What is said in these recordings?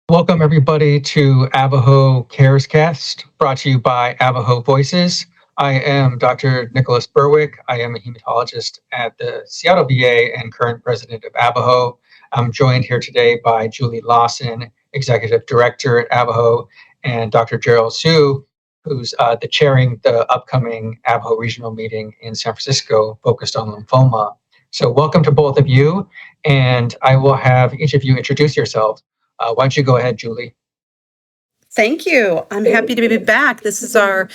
Welcome, everybody, to AVAHO Carecast, brought to you by AVAHO Voices. I am Dr. Nicholas Burwick. I am a hematologist at the Seattle VA and current president of AVAHO. I'm joined here today by Julie Lawson, executive director at AVAHO, and Dr. Gerald Hsu, who's the chairing the upcoming AVAHO regional meeting in San Francisco focused on lymphoma. So welcome to both of you, and I will have each of you introduce yourselves. Why don't you go ahead, Julie? Thank you. I'm happy to be back. This is our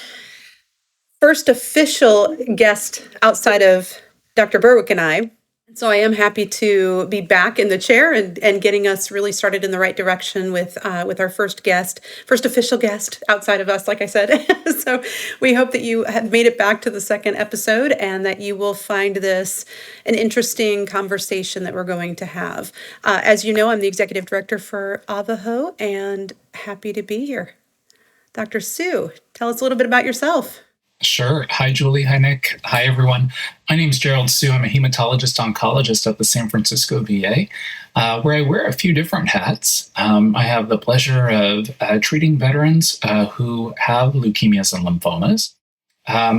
first official guest outside of Dr. Burwick and I. So I am happy to be back in the chair and getting us really started in the right direction with our first official guest outside of us, like I said. So we hope that you have made it back to the second episode and that you will find this an interesting conversation that we're going to have. As you know, I'm the executive director for AVAHO and happy to be here. Dr. Hsu, tell us a little bit about yourself. Sure. Hi, Julie. Hi, Nick. Hi, everyone. My name is Gerald Hsu. I'm a hematologist-oncologist at the San Francisco VA, where I wear a few different hats. I have the pleasure of treating veterans who have leukemias and lymphomas.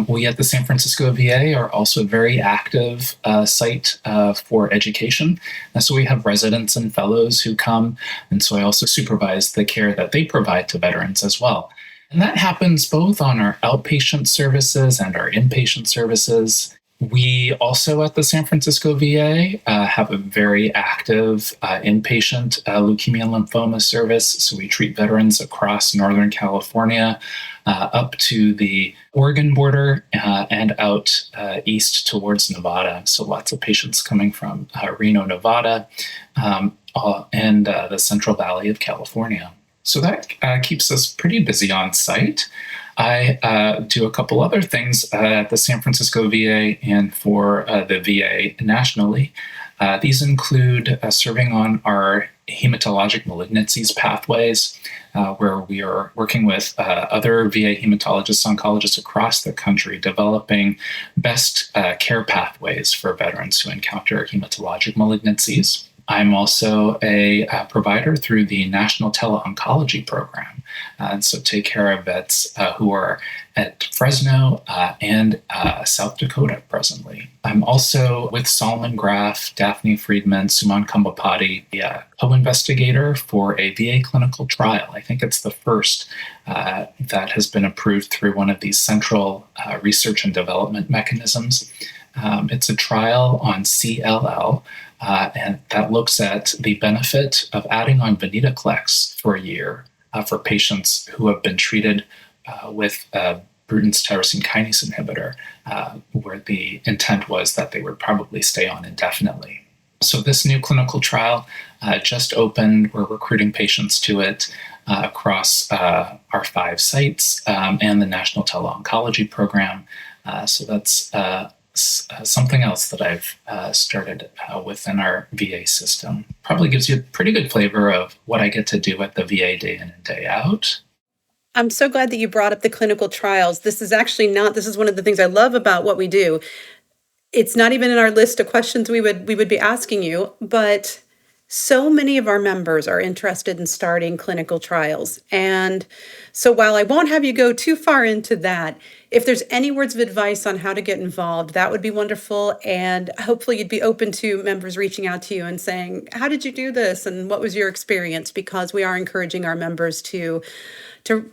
We at the San Francisco VA are also a very active site for education. So we have residents and fellows who come, and so I also supervise the care that they provide to veterans as well. And that happens both on our outpatient services and our inpatient services. We also at the San Francisco VA have a very active inpatient leukemia and lymphoma service. So we treat veterans across Northern California up to the Oregon border and out east towards Nevada. So lots of patients coming from Reno, Nevada, and the Central Valley of California. So that keeps us pretty busy on site. I do a couple other things at the San Francisco VA and for the VA nationally. These include serving on our hematologic malignancies pathways, where we are working with other VA hematologists, oncologists across the country, developing best care pathways for veterans who encounter hematologic malignancies. I'm also a provider through the National Tele-Oncology Program, and so take care of vets who are at Fresno and South Dakota presently. I'm also with Solomon Graf, Daphne Friedman, Suman Kambapati, the co-investigator for a VA clinical trial. I think it's the first that has been approved through one of these central research and development mechanisms. It's a trial on CLL, and that looks at the benefit of adding on venetoclax for a year for patients who have been treated with Bruton's tyrosine kinase inhibitor, where the intent was that they would probably stay on indefinitely. So this new clinical trial just opened. We're recruiting patients to it across our 5 sites and the National Tele-Oncology Program. So that's something else that I've started within our VA system. Probably gives you a pretty good flavor of what I get to do at the VA day in and day out. I'm so glad that you brought up the clinical trials. This is one of the things I love about what we do. It's not even in our list of questions we would be asking you, but so many of our members are interested in starting clinical trials. And so while I won't have you go too far into that, if there's any words of advice on how to get involved, that would be wonderful. And hopefully you'd be open to members reaching out to you and saying, how did you do this? And what was your experience? Because we are encouraging our members to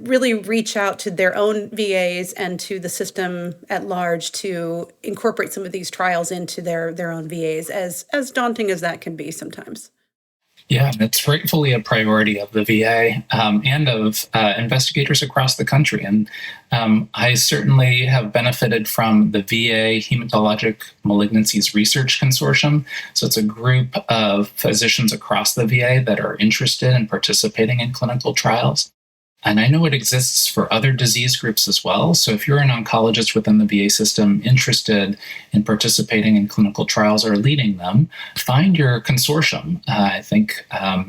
really reach out to their own VAs and to the system at large to incorporate some of these trials into their own VAs, as daunting as that can be sometimes. Yeah, it's rightfully a priority of the VA and of investigators across the country. And I certainly have benefited from the VA Hematologic Malignancies Research Consortium. So it's a group of physicians across the VA that are interested in participating in clinical trials. And I know it exists for other disease groups as well. So if you're an oncologist within the VA system interested in participating in clinical trials or leading them, find your consortium. I think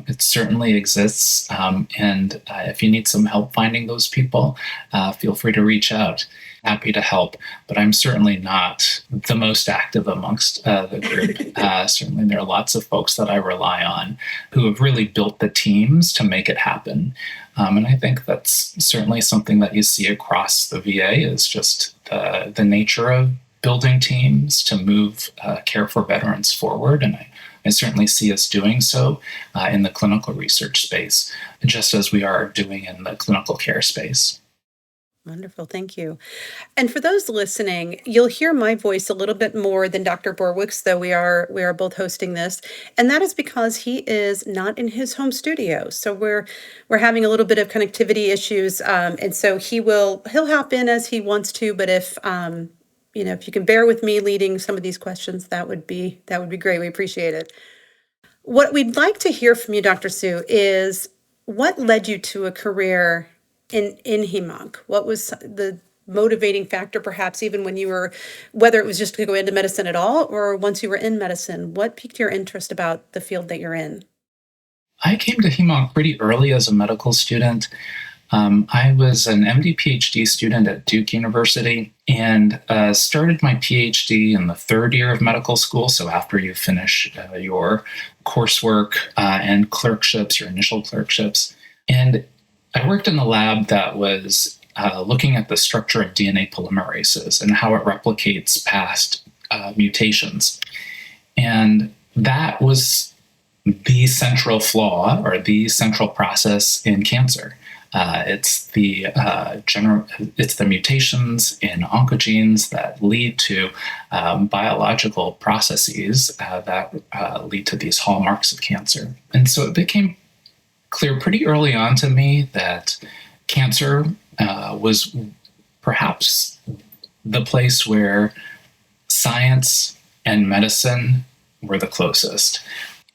it certainly exists. And if you need some help finding those people, feel free to reach out. happy to help, but I'm certainly not the most active amongst the group. Certainly, there are lots of folks that I rely on who have really built the teams to make it happen. And I think that's certainly something that you see across the VA is just the nature of building teams to move care for veterans forward. And I certainly see us doing so in the clinical research space, just as we are doing in the clinical care space. Wonderful. Thank you. And for those listening, you'll hear my voice a little bit more than Dr. Burwick's, though we are both hosting this. And that is because he is not in his home studio. So we're having a little bit of connectivity issues. And so he'll hop in as he wants to, but if if you can bear with me leading some of these questions, that would be great. We appreciate it. What we'd like to hear from you, Dr. Hsu, is what led you to a career in HEMONC? What was the motivating factor, perhaps even when you were, whether it was just to go into medicine at all, or once you were in medicine, what piqued your interest about the field that you're in? I came to HEMONC pretty early as a medical student. I was an MD PhD student at Duke University and started my PhD in the third year of medical school. So after you finish your coursework and clerkships, your initial clerkships. And I worked in a lab that was looking at the structure of DNA polymerases and how it replicates past mutations. And that was the central flaw or the central process in cancer. It's the mutations in oncogenes that lead to biological processes that lead to these hallmarks of cancer. And so it became clear pretty early on to me that cancer was perhaps the place where science and medicine were the closest.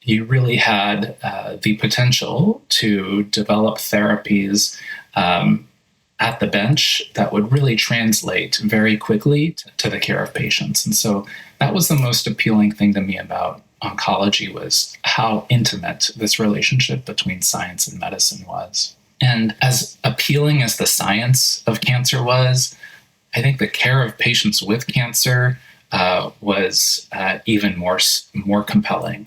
You really had the potential to develop therapies at the bench that would really translate very quickly to the care of patients. And so that was the most appealing thing to me about oncology, was how intimate this relationship between science and medicine was. And as appealing as the science of cancer was, I think the care of patients with cancer was even more compelling.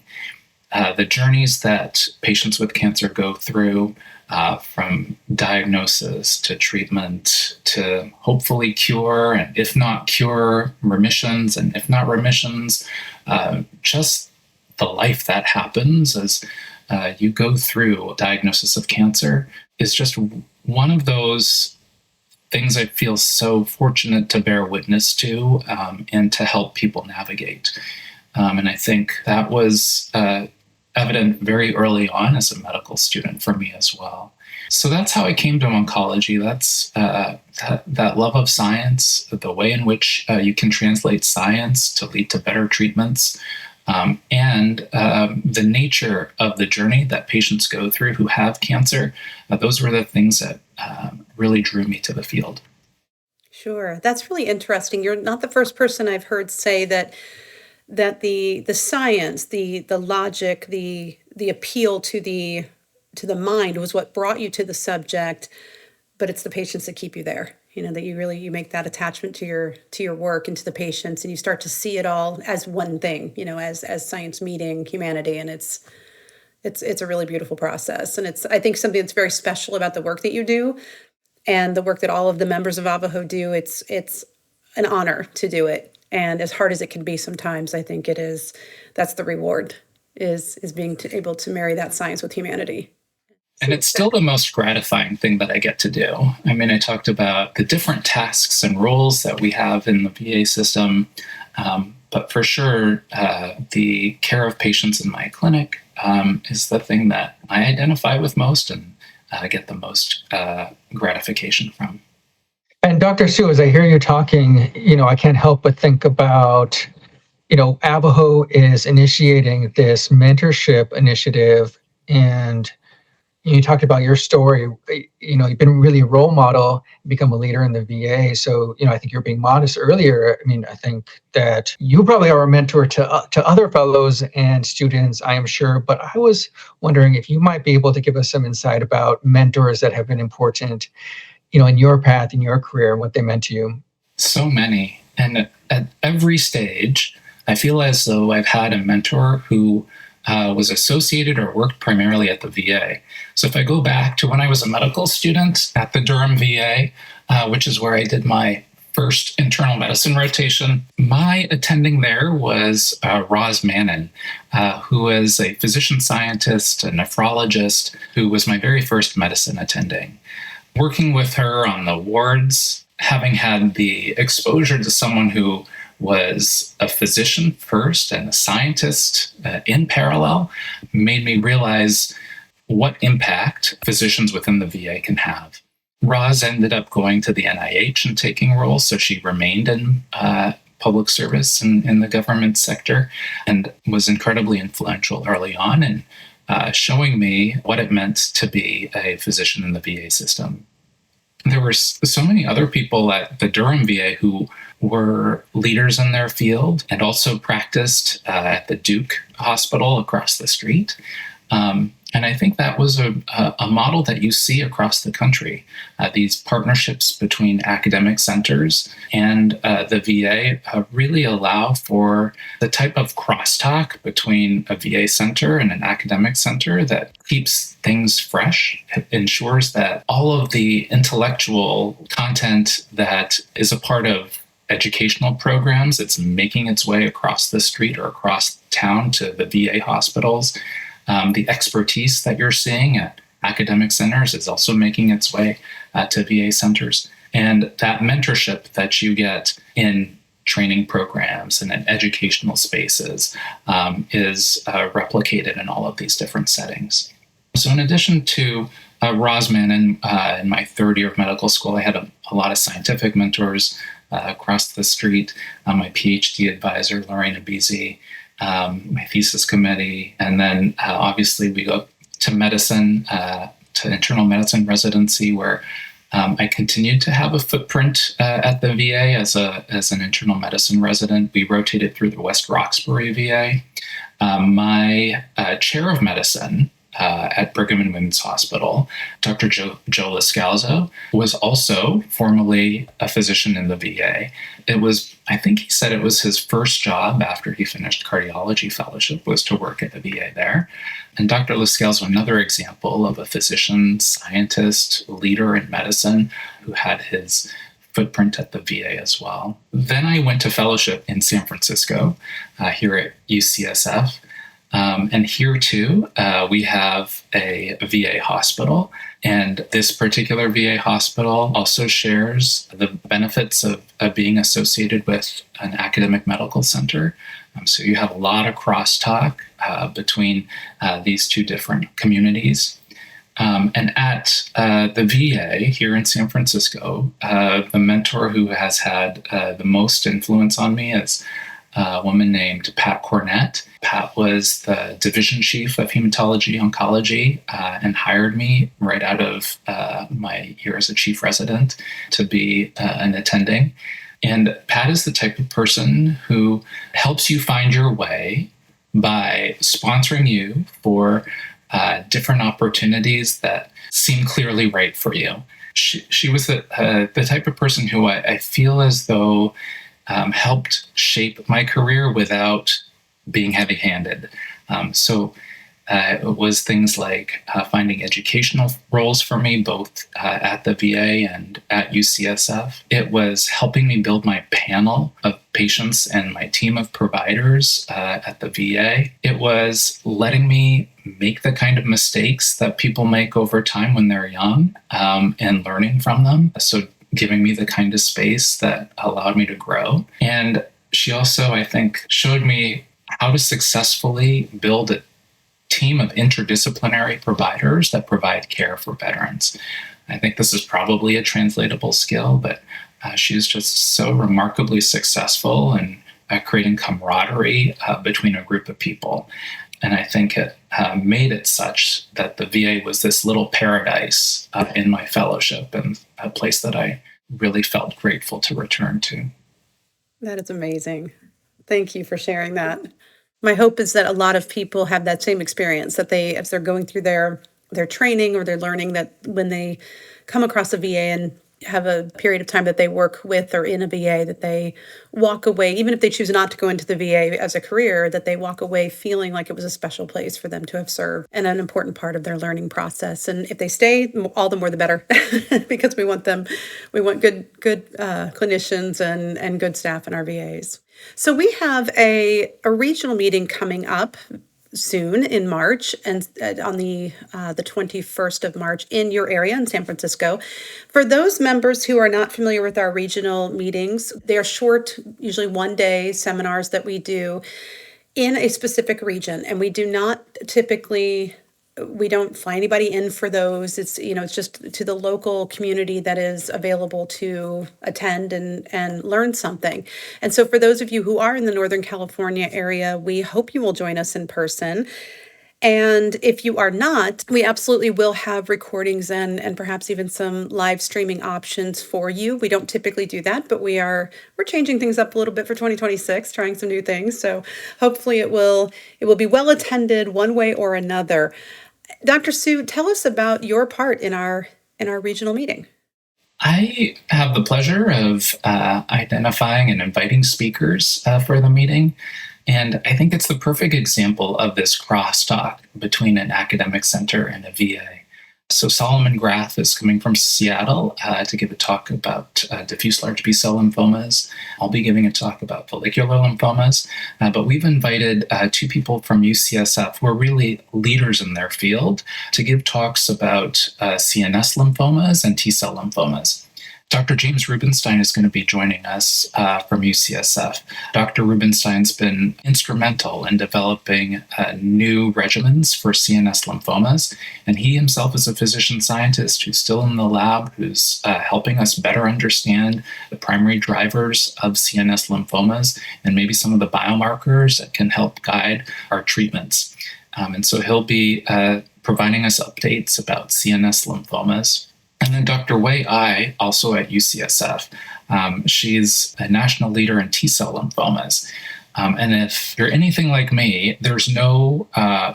The journeys that patients with cancer go through, from diagnosis to treatment to hopefully cure, and if not cure, remissions, and if not remissions, just the life that happens as you go through diagnosis of cancer is just one of those things I feel so fortunate to bear witness to and to help people navigate. And I think that was evident very early on as a medical student for me as well. So that's how I came to oncology. That's that love of science, the way in which you can translate science to lead to better treatments, and the nature of the journey that patients go through who have cancer. Those were the things that really drew me to the field. Sure. That's really interesting. You're not the first person I've heard say that the science, the logic, the appeal to the mind was what brought you to the subject, but it's the patients that keep you there. That you make that attachment to your work and to the patients, and you start to see it all as one thing, as science meeting humanity, and it's a really beautiful process. And it's, I think, something that's very special about the work that you do and the work that all of the members of AVAHO do. It's an honor to do it. And as hard as it can be sometimes, I think that's the reward, is being able to marry that science with humanity. And it's still the most gratifying thing that I get to do. I mean, I talked about the different tasks and roles that we have in the VA system, but for sure, the care of patients in my clinic is the thing that I identify with most and get the most gratification from. And Dr. Hsu, as I hear you talking, I can't help but think about, AVAHO is initiating this mentorship initiative, and you talked about your story. You've been really a role model, become a leader in the VA. So, I think you're being modest earlier. I mean, I think that you probably are a mentor to other fellows and students, I am sure. But I was wondering if you might be able to give us some insight about mentors that have been important, in your path, in your career, what they meant to you. So many. And at every stage, I feel as though I've had a mentor who was associated or worked primarily at the VA. So if I go back to when I was a medical student at the Durham VA, which is where I did my first internal medicine rotation, my attending there was Roz Mannon, who was a physician scientist, a nephrologist, who was my very first medicine attending. Working with her on the wards, having had the exposure to someone who was a physician first and a scientist in parallel, made me realize what impact physicians within the VA can have. Roz ended up going to the NIH and taking roles, so she remained in public service in the government sector and was incredibly influential early on in showing me what it meant to be a physician in the VA system. There were so many other people at the Durham VA who were leaders in their field and also practiced at the Duke Hospital across the street. And I think that was a model that you see across the country. These partnerships between academic centers and the VA really allow for the type of crosstalk between a VA center and an academic center that keeps things fresh. It ensures that all of the intellectual content that is a part of educational programs, it's making its way across the street or across town to the VA hospitals. The expertise that you're seeing at academic centers is also making its way to VA centers. And that mentorship that you get in training programs and in educational spaces is replicated in all of these different settings. So in addition to Rosman in my third year of medical school, I had a lot of scientific mentors across the street. My PhD advisor, Lorena Beasy, my thesis committee, and then obviously we go to medicine, to internal medicine residency, where I continued to have a footprint at the VA as an internal medicine resident. We rotated through the West Roxbury VA. My chair of medicine at Brigham and Women's Hospital, Dr. Joe Lascalzo, was also formerly a physician in the VA. I think he said it was his first job after he finished cardiology fellowship was to work at the VA there. And Dr. Lascalzo, another example of a physician, scientist, leader in medicine who had his footprint at the VA as well. Then I went to fellowship in San Francisco, here at UCSF. And here too, we have a VA hospital, and this particular VA hospital also shares the benefits of being associated with an academic medical center. So you have a lot of crosstalk between these two different communities. And at the VA here in San Francisco, the mentor who has had the most influence on me is a woman named Pat Cornett. Pat was the division chief of hematology oncology and hired me right out of my year as a chief resident to be an attending. And Pat is the type of person who helps you find your way by sponsoring you for different opportunities that seem clearly right for you. She was the type of person who I feel as though helped shape my career without being heavy-handed. So it was things like finding educational roles for me, both at the VA and at UCSF. It was helping me build my panel of patients and my team of providers at the VA. It was letting me make the kind of mistakes that people make over time when they're young and learning from them. So giving me the kind of space that allowed me to grow. And she also, I think, showed me how to successfully build a team of interdisciplinary providers that provide care for veterans. I think this is probably a translatable skill, but she's just so remarkably successful in creating camaraderie between a group of people. And I think it made it such that the VA was this little paradise in my fellowship and a place that I really felt grateful to return to. That is amazing. Thank you for sharing that. My hope is that a lot of people have that same experience, that they, as they're going through their training or their learning, that when they come across a VA and have a period of time that they work with or in a VA, that they walk away, even if they choose not to go into the VA as a career, that they walk away feeling like it was a special place for them to have served and an important part of their learning process. And if they stay, all the more the better, because we want good clinicians and good staff in our VAs. So we have a regional meeting coming up soon in March, and on the 21st of March in your area in San Francisco. For those members who are not familiar with our regional meetings, they are short, usually one-day seminars that we do in a specific region, and we don't fly anybody in for those. It's just to the local community that is available to attend and learn something. And so for those of you who are in the Northern California area, we hope you will join us in person. And if you are not, we absolutely will have recordings and perhaps even some live streaming options for you. We don't typically do that, but we're changing things up a little bit for 2026, trying some new things. So hopefully it will be well attended one way or another. Dr. Hsu, tell us about your part in our regional meeting. I have the pleasure of identifying and inviting speakers for the meeting. And I think it's the perfect example of this crosstalk between an academic center and a VA. So Solomon Graff is coming from Seattle to give a talk about diffuse large B-cell lymphomas. I'll be giving a talk about follicular lymphomas, but we've invited two people from UCSF who are really leaders in their field to give talks about CNS lymphomas and T-cell lymphomas. Dr. James Rubenstein is going to be joining us from UCSF. Dr. Rubenstein's been instrumental in developing new regimens for CNS lymphomas, and he himself is a physician scientist who's still in the lab, who's helping us better understand the primary drivers of CNS lymphomas and maybe some of the biomarkers that can help guide our treatments. And so he'll be providing us updates about CNS lymphomas. And then Dr. Wei Ai, also at UCSF, she's a national leader in T-cell lymphomas. And if you're anything like me, there's no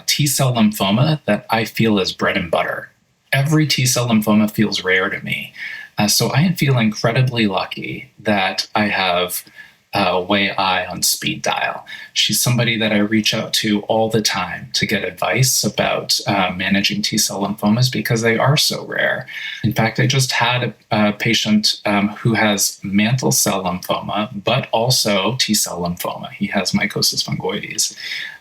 T-cell lymphoma that I feel is bread and butter. Every T-cell lymphoma feels rare to me. So I feel incredibly lucky that I have Wei Ai on speed dial. She's somebody that I reach out to all the time to get advice about managing T-cell lymphomas because they are so rare. In fact, I just had a patient who has mantle cell lymphoma, but also T-cell lymphoma. He has mycosis fungoides.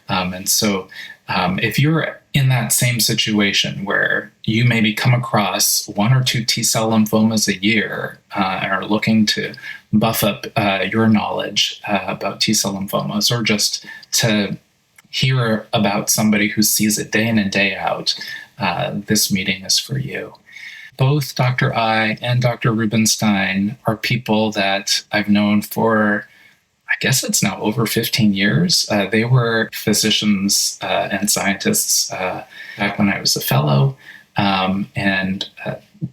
And so if you're in that same situation where you maybe come across one or two T-cell lymphomas a year and are looking to buff up your knowledge about T-cell lymphomas, or just to hear about somebody who sees it day in and day out, this meeting is for you. Both Dr. Ai and Dr. Rubenstein are people that I've known for, I guess it's now over 15 years. They were physicians and scientists back when I was a fellow, and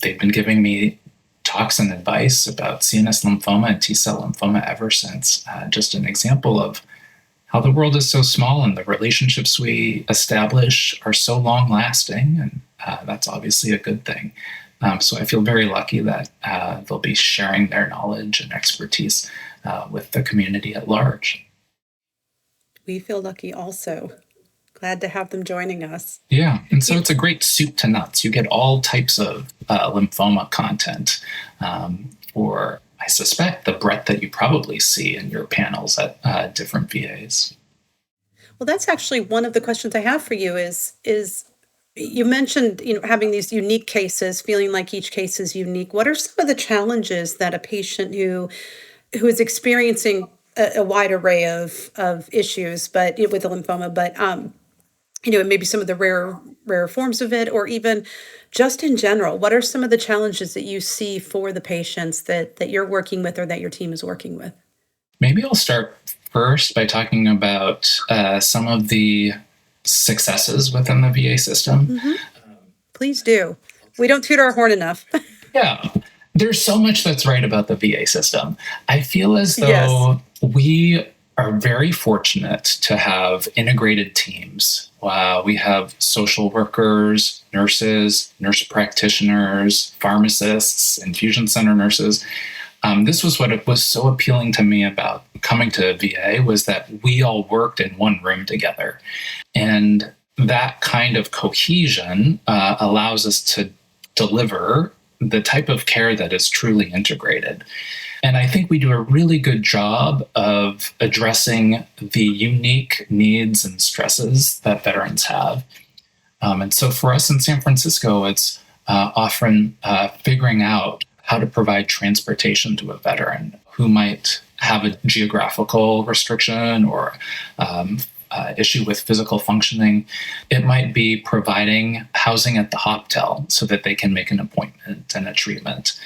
they've been giving me talks and advice about CNS lymphoma and T-cell lymphoma ever since. Just an example of how the world is so small and the relationships we establish are so long-lasting, and that's obviously a good thing. So I feel very lucky that they'll be sharing their knowledge and expertise with the community at large. We feel lucky also. Glad to have them joining us. Yeah, and so it's a great soup to nuts. You get all types of lymphoma content, or I suspect the breadth that you probably see in your panels at different VAs. Well, that's actually one of the questions I have for you is you mentioned, having these unique cases, feeling like each case is unique. What are some of the challenges that a patient who is experiencing a wide array of issues, but with a lymphoma, but maybe some of the rare forms of it, or even just in general, what are some of the challenges that you see for the patients that you're working with or that your team is working with? Maybe I'll start first by talking about some of the successes within the VA system. Mm-hmm. Please do. We don't toot our horn enough. Yeah. There's so much that's right about the VA system. I feel as though we are very fortunate to have integrated teams. We have social workers, nurses, nurse practitioners, pharmacists, infusion center nurses. This was what it was so appealing to me about coming to VA, was that we all worked in one room together. And that kind of cohesion allows us to deliver the type of care that is truly integrated. And I think we do a really good job of addressing the unique needs and stresses that veterans have. And so for us in San Francisco, it's often figuring out how to provide transportation to a veteran who might have a geographical restriction or issue with physical functioning. It might be providing housing at the hotel so that they can make an appointment and a treatment.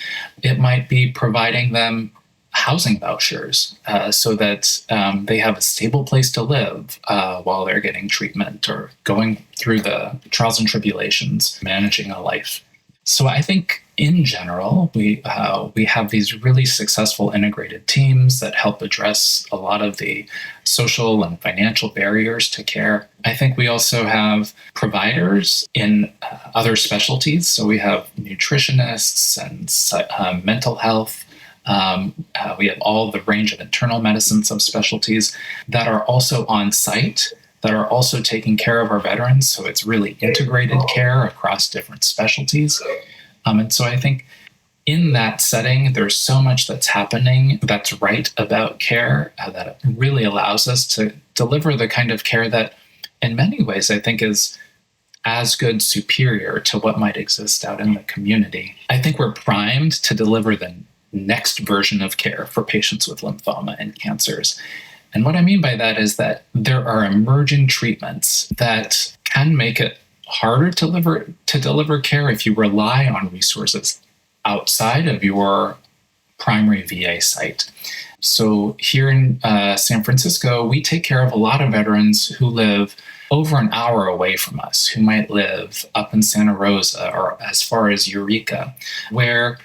It might be providing them housing vouchers so that they have a stable place to live while they're getting treatment or going through the trials and tribulations, managing a life. So I think in general, we have these really successful integrated teams that help address a lot of the social and financial barriers to care. I think we also have providers in other specialties. So we have nutritionists and mental health. We have all the range of internal medicine subspecialties that are also on site, that are also taking care of our veterans. So it's really integrated care across different specialties. And so I think in that setting, there's so much that's happening that's right about care that really allows us to deliver the kind of care that in many ways I think is as good, superior to what might exist out in the community. I think we're primed to deliver the next version of care for patients with lymphoma and cancers. And what I mean by that is that there are emerging treatments that can make it harder to deliver care if you rely on resources outside of your primary VA site. So here in San Francisco, we take care of a lot of veterans who live over an hour away from us, who might live up in Santa Rosa or as far as Eureka, where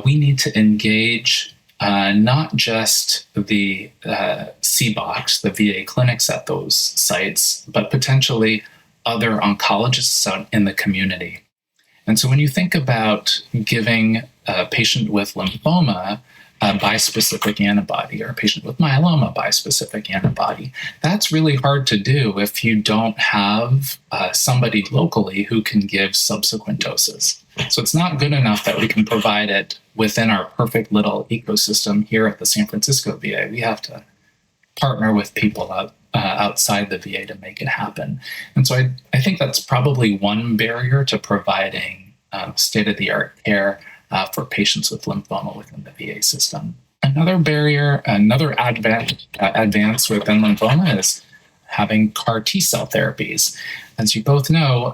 we need to engage not just the CBOCs, the VA clinics at those sites, but potentially other oncologists out in the community. And so when you think about giving a patient with lymphoma a bispecific antibody or a patient with myeloma bispecific antibody, that's really hard to do if you don't have somebody locally who can give subsequent doses. So it's not good enough that we can provide it within our perfect little ecosystem here at the San Francisco VA. We have to partner with people outside the VA to make it happen. And so I think that's probably one barrier to providing state-of-the-art care for patients with lymphoma within the VA system. Another barrier, another advance within lymphoma is having CAR T-cell therapies. As you both know,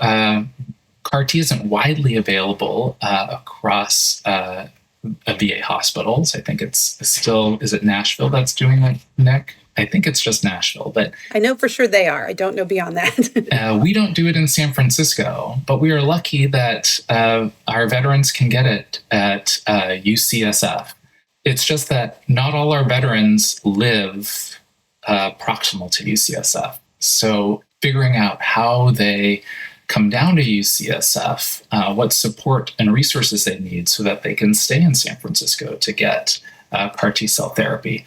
CAR T isn't widely available across VA hospitals. I think it's still, is it Nashville that's doing that, Nick? I think it's just Nashville, but I know for sure they are. I don't know beyond that. We don't do it in San Francisco, but we are lucky that our veterans can get it at UCSF. It's just that not all our veterans live proximal to UCSF. So figuring out how they come down to UCSF, what support and resources they need so that they can stay in San Francisco to get CAR T-cell therapy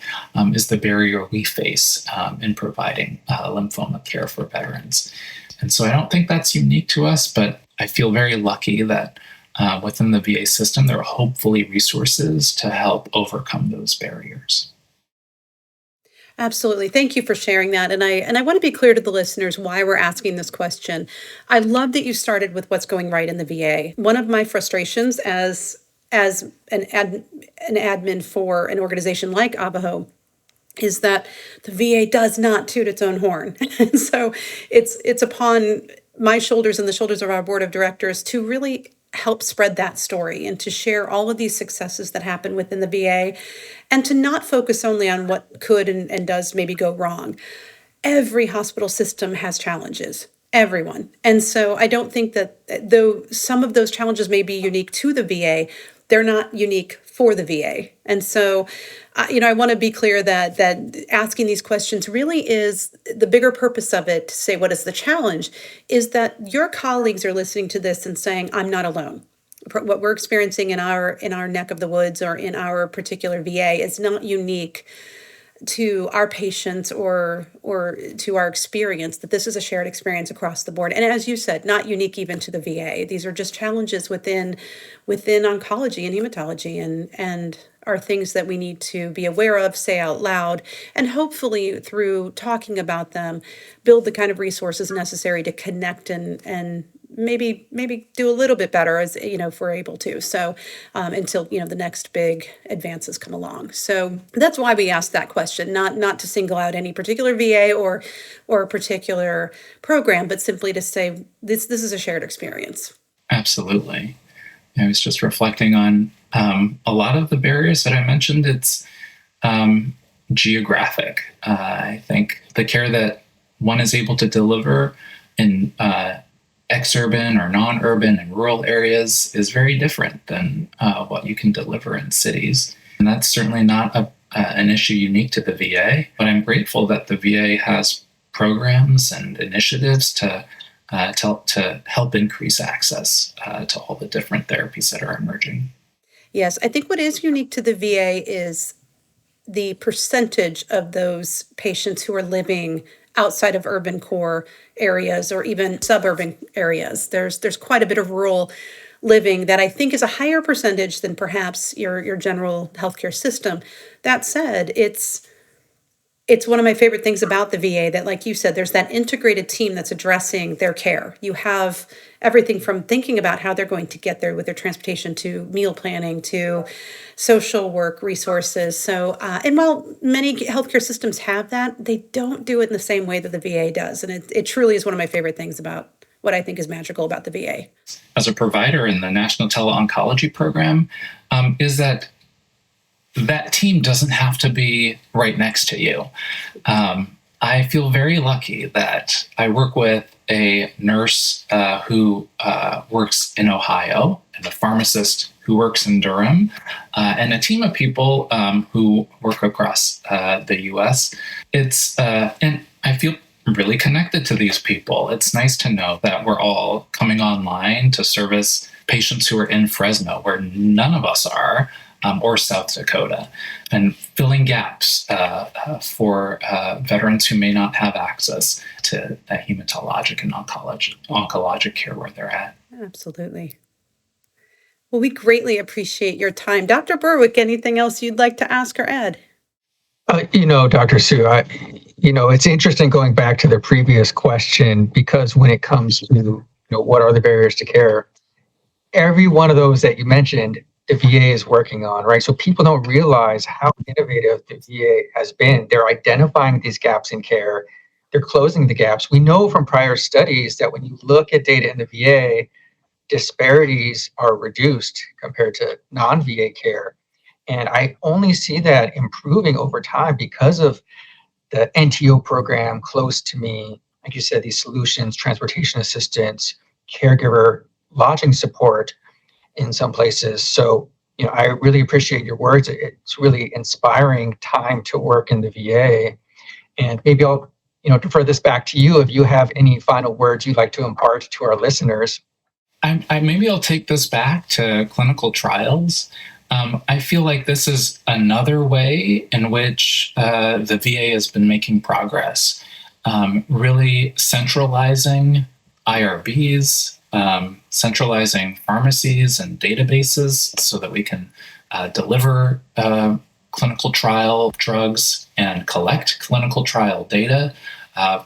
is the barrier we face in providing lymphoma care for veterans. And so I don't think that's unique to us, but I feel very lucky that within the VA system, there are hopefully resources to help overcome those barriers. Absolutely. Thank you for sharing that. And I want to be clear to the listeners why we're asking this question. I love that you started with what's going right in the VA. One of my frustrations as an admin for an organization like AVAHO is that the VA does not toot its own horn. And so it's upon my shoulders and the shoulders of our board of directors to really help spread that story and to share all of these successes that happen within the VA and to not focus only on what could and does maybe go wrong. Every hospital system has challenges. Everyone. And so I don't think that though some of those challenges may be unique to the VA, they're not unique for the VA. And so, I want to be clear that asking these questions really is the bigger purpose of it, to say what is the challenge, is that your colleagues are listening to this and saying, I'm not alone. What we're experiencing in our neck of the woods or in our particular VA is not unique to our patients or to our experience, that this is a shared experience across the board. And as you said, not unique even to the VA. These are just challenges within oncology and hematology, and are things that we need to be aware of, say out loud, and hopefully through talking about them, build the kind of resources necessary to connect and maybe do a little bit better, as if we're able to. So until the next big advances come along. So that's why we asked that question, not to single out any particular VA or a particular program, but simply to say this is a shared experience. Absolutely. I was just reflecting on a lot of the barriers that I mentioned. It's geographic. I think the care that one is able to deliver in exurban or non-urban and rural areas is very different than what you can deliver in cities. And that's certainly not an issue unique to the VA, but I'm grateful that the VA has programs and initiatives to help increase access to all the different therapies that are emerging. Yes, I think what is unique to the VA is the percentage of those patients who are living outside of urban core areas or even suburban areas. There's quite a bit of rural living that I think is a higher percentage than perhaps your general healthcare system. That said, it's one of my favorite things about the VA that, like you said, there's that integrated team that's addressing their care. You have everything from thinking about how they're going to get there with their transportation to meal planning to social work resources. So, and while many healthcare systems have that, they don't do it in the same way that the VA does. And it truly is one of my favorite things about what I think is magical about the VA. As a provider in the National Tele-Oncology Program, is that team doesn't have to be right next to you. I feel very lucky that I work with a nurse who works in Ohio, and a pharmacist who works in Durham, and a team of people who work across the U.S. And I feel really connected to these people. It's nice to know that we're all coming online to service patients who are in Fresno, where none of us are, or South Dakota, and filling gaps for veterans who may not have access to hematologic and oncologic care where they're at. Absolutely. Well, we greatly appreciate your time. Dr. Burwick, anything else you'd like to ask or add? Dr. Hsu, it's interesting going back to the previous question, because when it comes to, what are the barriers to care, every one of those that you mentioned, the VA is working on, right? So people don't realize how innovative the VA has been. They're identifying these gaps in care. They're closing the gaps. We know from prior studies that when you look at data in the VA, disparities are reduced compared to non-VA care. And I only see that improving over time because of the NTO program close to me. Like you said, these solutions, transportation assistance, caregiver lodging support in some places. So, I really appreciate your words. It's really inspiring time to work in the VA. And maybe I'll, defer this back to you if you have any final words you'd like to impart to our listeners. Maybe I'll take this back to clinical trials. I feel like this is another way in which the VA has been making progress, really centralizing IRBs, centralizing pharmacies and databases so that we can deliver clinical trial drugs and collect clinical trial data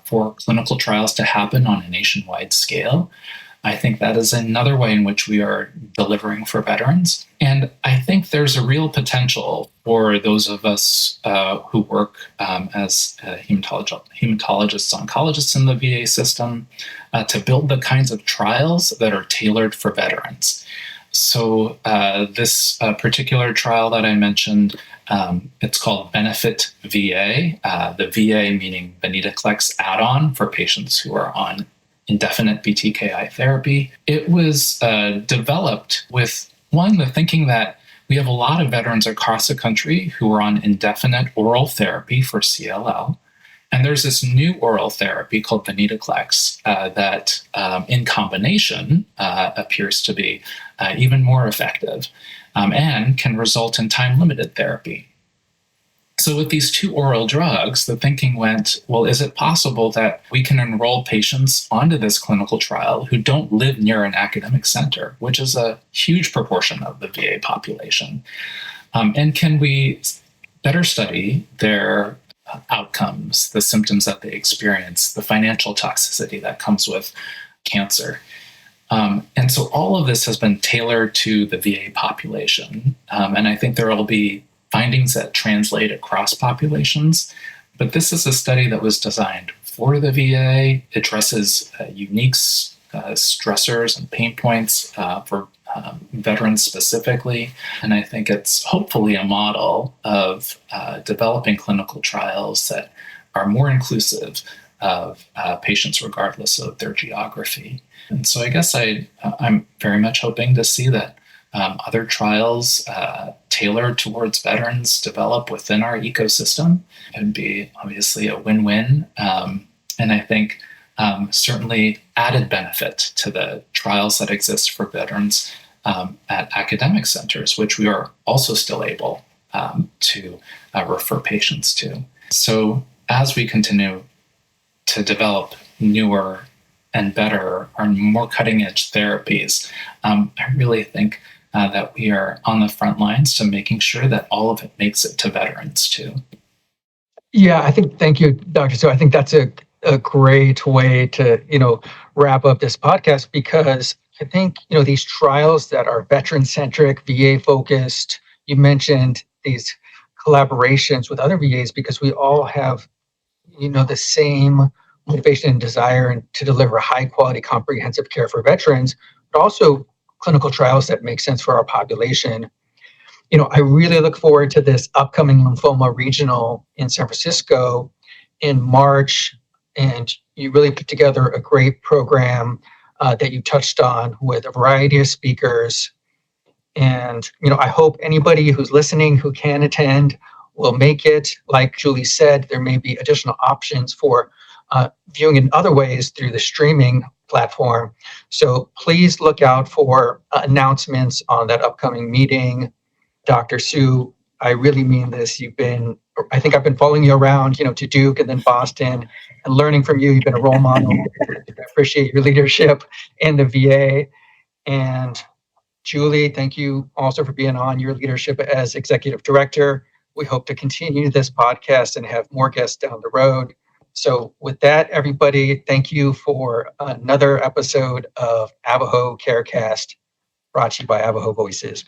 for clinical trials to happen on a nationwide scale. I think that is another way in which we are delivering for veterans. And I think there's a real potential for those of us who work as hematologists, oncologists in the VA system to build the kinds of trials that are tailored for veterans. So this particular trial that I mentioned, it's called Benefit VA, the VA meaning venetoclax add-on for patients who are on indefinite BTKI therapy. It was developed with One, the thinking that we have a lot of veterans across the country who are on indefinite oral therapy for CLL. And there's this new oral therapy called venetoclax that in combination appears to be even more effective and can result in time-limited therapy. So with these two oral drugs, the thinking went, well, is it possible that we can enroll patients onto this clinical trial who don't live near an academic center, which is a huge proportion of the VA population? And can we better study their outcomes, the symptoms that they experience, the financial toxicity that comes with cancer? And so all of this has been tailored to the VA population. And I think there will be findings that translate across populations. But this is a study that was designed for the VA, addresses unique stressors and pain points for veterans specifically. And I think it's hopefully a model of developing clinical trials that are more inclusive of patients regardless of their geography. And so I guess I'm very much hoping to see that other trials tailored towards veterans develop within our ecosystem. It would be obviously a win-win. And I think certainly added benefit to the trials that exist for veterans at academic centers, which we are also still able to refer patients to. So as we continue to develop newer and better or more cutting edge therapies, I really think that we are on the front lines to making sure that all of it makes it to veterans too. Yeah, thank you, Dr. So I think that's a great way to, wrap up this podcast, because I think, these trials that are veteran-centric, VA-focused, you mentioned these collaborations with other VAs, because we all have, the same motivation and desire to deliver high-quality, comprehensive care for veterans, but also clinical trials that make sense for our population. I really look forward to this upcoming lymphoma regional in San Francisco in March. And you really put together a great program that you touched on with a variety of speakers. And, I hope anybody who's listening who can attend will make it. Like Julie said, there may be additional options for viewing in other ways through the streaming platform. So please look out for announcements on that upcoming meeting. Dr. Hsu, I really mean this. I think I've been following you around, to Duke and then Boston, and learning from you. You've been a role model. I appreciate your leadership in the VA. And Julie, thank you also for being on, your leadership as executive director. We hope to continue this podcast and have more guests down the road. So with that, everybody, thank you for another episode of AVAHO Carecast, brought to you by AVAHO Voices.